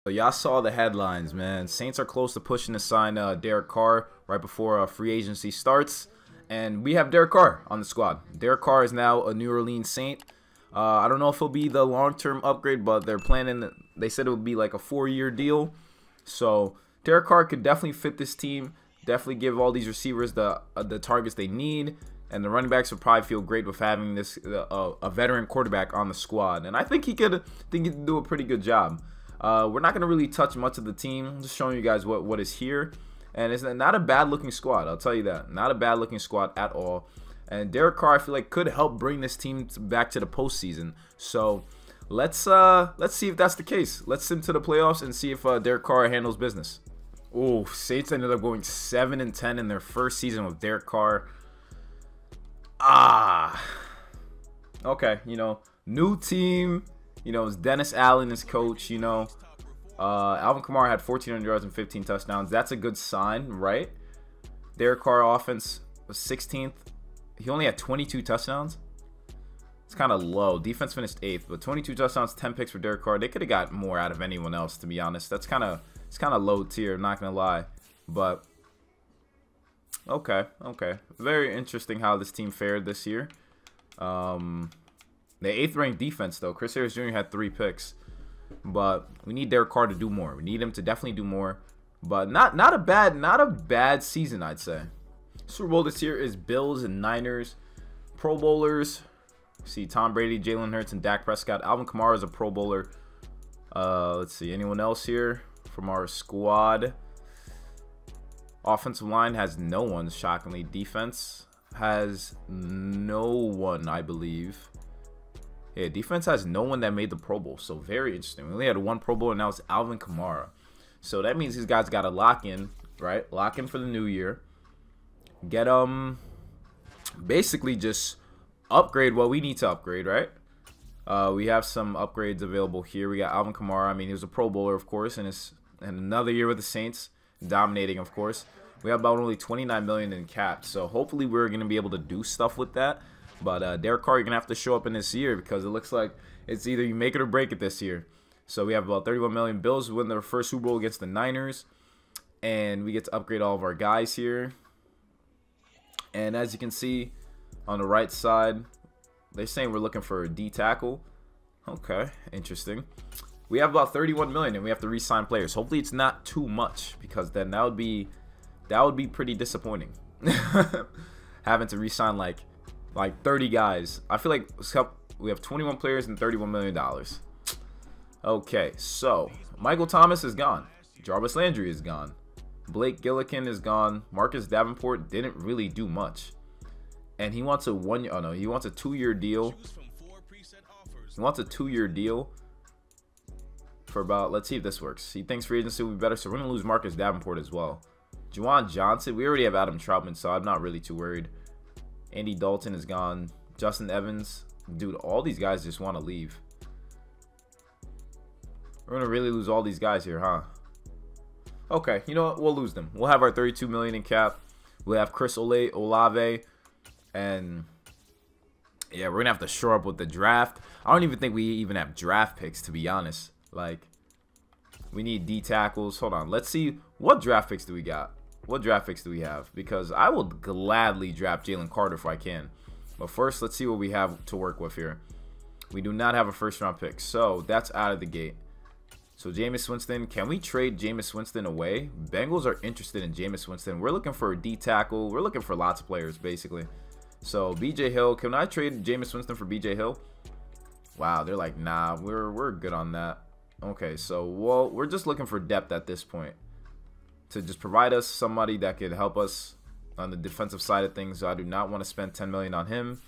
So y'all saw the headlines, man. Saints are close to pushing to sign Derek Carr right before free agency starts. And we have Derek Carr on the squad. Derek Carr is now a New Orleans Saint. I don't know if it'll be the long-term upgrade, but they're planning. They said it would be like a 4-year deal. So Derek Carr could definitely fit this team. Definitely give all these receivers the targets they need. And the running backs would probably feel great with having this a veteran quarterback on the squad. And I think he could do a pretty good job. We're not going to really touch much of the team. I'm just showing you guys what is here. And it's not a bad-looking squad, I'll tell you that. Not a bad-looking squad at all. And Derek Carr, I feel like, could help bring this team back to the postseason. So let's see if that's the case. Let's send to the playoffs and see if Derek Carr handles business. Oh, Saints ended up going 7-10 in their first season with Derek Carr. Okay, new team. It's Dennis Allen as coach. Alvin Kamara had 1,400 yards and 15 touchdowns. That's a good sign, right? Derek Carr offense was 16th. He only had 22 touchdowns. It's kind of low. Defense finished 8th, but 22 touchdowns, 10 picks for Derek Carr. They could have got more out of anyone else, to be honest. It's kind of low tier, I'm not gonna lie. But okay. Very interesting how this team fared this year. The 8th ranked defense though. Chris Harris Jr. had 3 picks. But we need Derek Carr to do more. We need him to definitely do more. But not a bad season, I'd say. Super Bowl this year is Bills and Niners. Pro Bowlers. See Tom Brady, Jalen Hurts, and Dak Prescott. Alvin Kamara is a Pro Bowler. Let's see. Anyone else here from our squad? Offensive line has no one, shockingly. Defense has no one, I believe. Yeah, defense has no one that made the Pro Bowl, so very interesting. We only had 1 Pro Bowl, and now it's Alvin Kamara. So that means these guys got to lock in, right? Lock in for the new year. Get basically just upgrade what we need to upgrade, right? We have some upgrades available here. We got Alvin Kamara. I mean, he was a Pro Bowler, of course, and another year with the Saints, dominating, of course. We have about only $29 million in cap, so hopefully we're going to be able to do stuff with that. But Derek Carr, you're going to have to show up in this year because it looks like it's either you make it or break it this year. So we have about $31 million. Bills win their first Super Bowl against the Niners. And we get to upgrade all of our guys here. And as you can see on the right side, they're saying we're looking for a D tackle. Okay, interesting. We have about $31 million and we have to re-sign players. Hopefully it's not too much because then that would be pretty disappointing. Having to re-sign like 30 guys. I feel like we have 21 players and $31 million. Okay, so Michael Thomas is gone. Jarvis Landry is gone. Blake Gillikin is gone. Marcus Davenport didn't really do much. And he wants a 2-year deal. He wants a 2-year deal for about, let's see if this works. He thinks free agency will be better, so we're going to lose Marcus Davenport as well. Juwan Johnson, we already have Adam Troutman, so I'm not really too worried. Andy Dalton is gone. Justin Evans. Dude, all these guys just want to leave. We're going to really lose all these guys here, huh? Okay, you know what? We'll lose them. We'll have our $32 million in cap. We'll have Chris Olave. And, yeah, we're going to have to shore up with the draft. I don't even think we even have draft picks, to be honest. Like, we need D tackles. Hold on. Let's see. What draft picks do we got? What draft picks do we have? Because I will gladly draft Jalen Carter if I can. But first, let's see what we have to work with here. We do not have a first-round pick, so that's out of the gate. So Jameis Winston, can we trade Jameis Winston away? Bengals are interested in Jameis Winston. We're looking for a D tackle. We're looking for lots of players, basically. So BJ Hill, can I trade Jameis Winston for BJ Hill? Wow, they're like, nah, we're good on that. Okay, so well, we're just looking for depth at this point. To just provide us somebody that could help us on the defensive side of things. So I do not want to spend $10 million on him.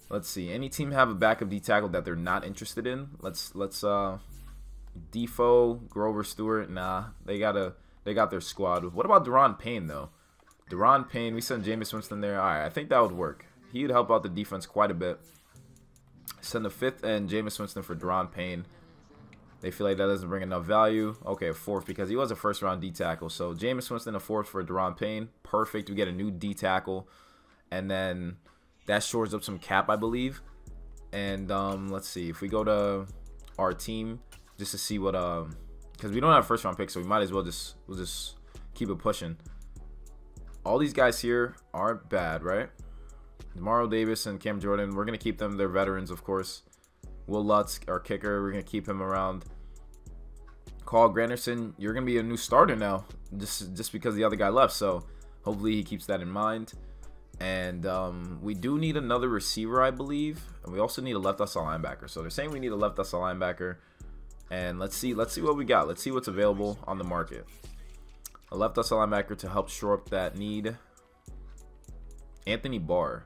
Let's see. Any team have a backup D tackle that they're not interested in? Let's Defoe, Grover Stewart. Nah, they got their squad. What about Deron Payne though? Deron Payne, we sent Jameis Winston there. All right, I think that would work. He would help out the defense quite a bit. Send the 5th and Jameis Winston for Deron Payne. They feel like that doesn't bring enough value. Okay, a 4th because he was a first-round D tackle. So Jameis Winston, a 4th for Deron Payne. Perfect. We get a new D tackle. And then that shores up some cap, I believe. And let's see. If we go to our team just to see what because we don't have first round picks, so we might as well we'll just keep it pushing. All these guys here aren't bad, right? Demario Davis and Cam Jordan, we're gonna keep them. They're veterans, of course. Will Lutz, our kicker, we're gonna keep him around. Carl Granderson, you're gonna be a new starter now, just because the other guy left. So hopefully he keeps that in mind. And we do need another receiver, I believe, and we also need a left outside linebacker. So they're saying we need a left outside linebacker, and let's see what we got. Let's see what's available on the market. A left outside linebacker to help shore up that need. Anthony Barr,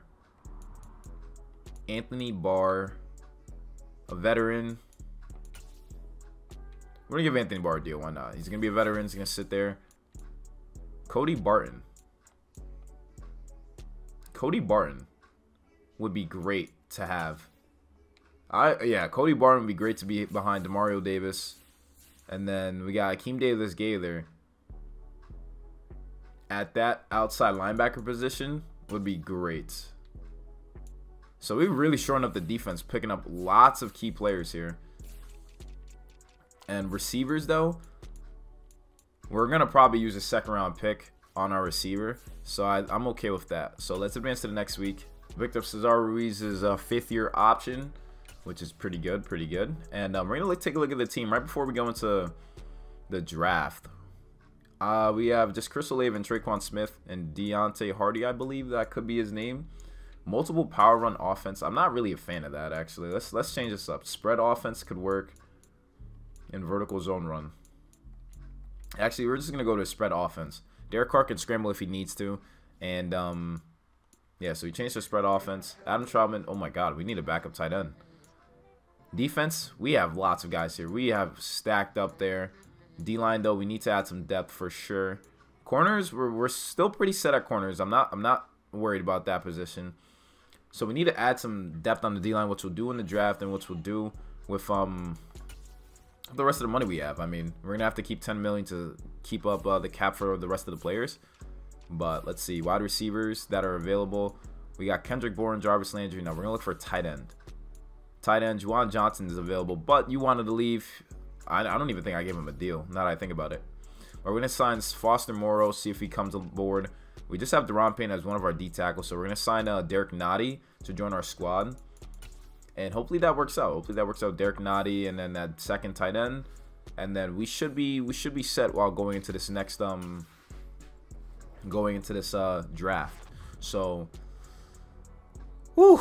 a veteran. We're gonna give Anthony Barr a deal. Why not? He's gonna be a veteran. He's gonna sit there. Cody Barton would be great to have. Yeah, Cody Barton would be great to be behind Demario Davis. And then we got Akeem Davis-Gaither at that outside linebacker position would be great. So we've really shored up the defense, picking up lots of key players here. And receivers, though, we're going to probably use a second round pick on our receiver. So I'm okay with that. So let's advance to the next week. Victor Cesar-Ruiz is a 5th-year option, which is pretty good. And we're going to take a look at the team right before we go into the draft. We have just Chris Olave and Traquan Smith and Deontay Hardy, I believe that could be his name. Multiple power run offense. I'm not really a fan of that, actually. Let's change this up. Spread offense could work. And vertical zone run. Actually, we're just going to go to a spread offense. Derek Carr can scramble if he needs to. And, yeah, so we changed to spread offense. Adam Troutman, oh my God, we need a backup tight end. Defense, we have lots of guys here. We have stacked up there. D-line, though, we need to add some depth for sure. Corners, we're still pretty set at corners. I'm not worried about that position. So we need to add some depth on the D-line, which we'll do in the draft and which we'll do with the rest of the money we have. I mean, we're going to have to keep $10 million to keep up the cap for the rest of the players. But let's see. Wide receivers that are available. We got Kendrick Bourne, Jarvis Landry. Now, we're going to look for a tight end. Tight end, Juwan Johnson is available. But you wanted to leave. I don't even think I gave him a deal, now that I think about it. We're going to sign Foster Moreau, see if he comes aboard. We just have Deron Payne as one of our D tackles. So we're going to sign Derek Nottie to join our squad. And hopefully that works out. Hopefully that works out. Derek Nottie and then that second tight end. And then we should be set while going into this next draft. So whew,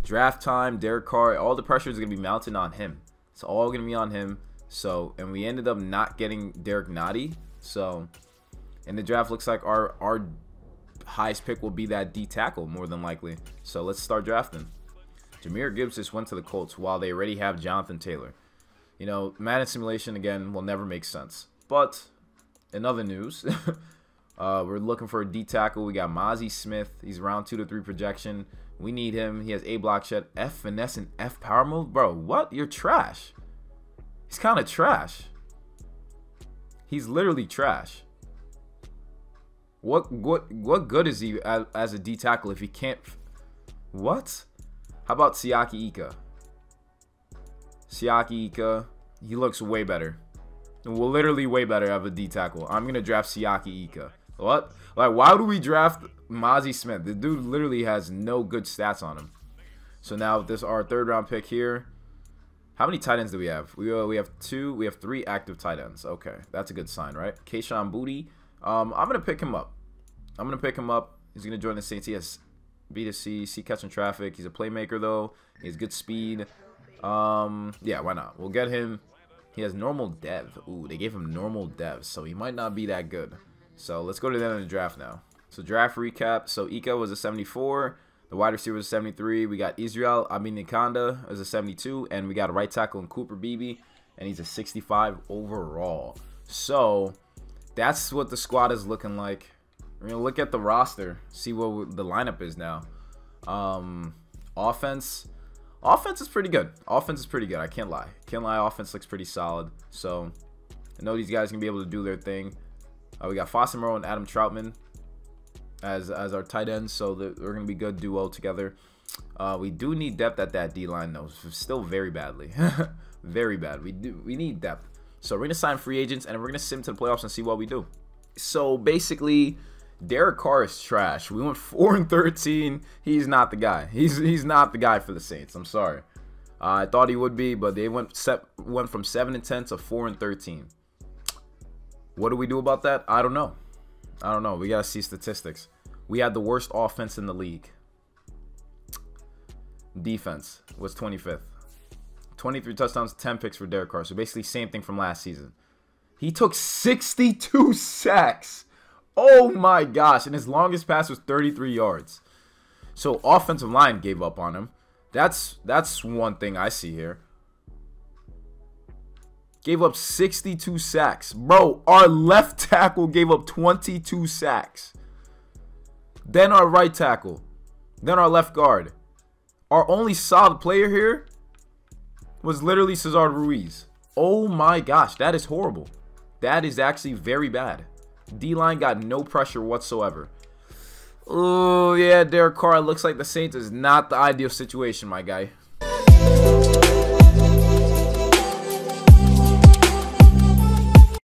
draft time, Derek Carr, all the pressure is gonna be mounted on him. It's all gonna be on him. So, and we ended up not getting Derek Nottie. So in the draft, looks like our highest pick will be that D tackle more than likely. So let's start drafting. Jahmyr Gibbs just went to the Colts while they already have Jonathan Taylor. You know, Madden simulation, again, will never make sense. But in other news, we're looking for a D tackle. We got Mozzie Smith. He's round 2 to 3 projection. We need him. He has A block shed, F finesse, and F power move. Bro, what? You're trash. He's kind of trash. He's literally trash. What good is he as a D tackle if he can't? What? How about Siaki Ika? Siaki Ika, he looks way better. Well, literally way better of a D tackle. I'm gonna draft Siaki Ika. What? Like, why do we draft Mozzie Smith? The dude literally has no good stats on him. So now this our 3rd round pick here. How many tight ends do we have? We have 2. We have 3 active tight ends. Okay, that's a good sign, right? Kayshon Boutte. I'm gonna pick him up. He's gonna join the Saints. He has B2C, see catching traffic. He's a playmaker though. He has good speed. Yeah, why not? We'll get him. He has normal dev. Ooh, they gave him normal dev, so he might not be that good. So let's go to the end of the draft now. So draft recap. So Ika was a 74. The wide receiver was a 73. We got Israel Abinikanda as a 72, and we got a right tackle in Cooper Beebe, and he's a 65 overall. So that's what the squad is looking like. We're gonna look at the roster, see what the lineup is now. Offense is pretty good. I can't lie. Offense looks pretty solid. So I know these guys can be able to do their thing. We got Foster Moreau and Adam Troutman as our tight ends, so we're gonna be good duo together. We do need depth at that D line though, still very badly, very bad. We need depth. So we're going to sign free agents, and we're going to sim to the playoffs and see what we do. So basically, Derek Carr is trash. We went 4-13. He's not the guy. He's not the guy for the Saints. I'm sorry. I thought he would be, but they went from 7-10 to 4-13. What do we do about that? I don't know. We got to see statistics. We had the worst offense in the league. Defense was 25th. 23 touchdowns, 10 picks for Derek Carr. So basically same thing from last season. He took 62 sacks. Oh my gosh. And his longest pass was 33 yards. So offensive line gave up on him. That's one thing I see here. Gave up 62 sacks. Bro, our left tackle gave up 22 sacks. Then our right tackle. Then our left guard. Our only solid player here was literally Cesar Ruiz. Oh my gosh, that is horrible. That is actually very bad. D-line got no pressure whatsoever. Oh, yeah, Derek Carr, looks like the Saints is not the ideal situation, my guy.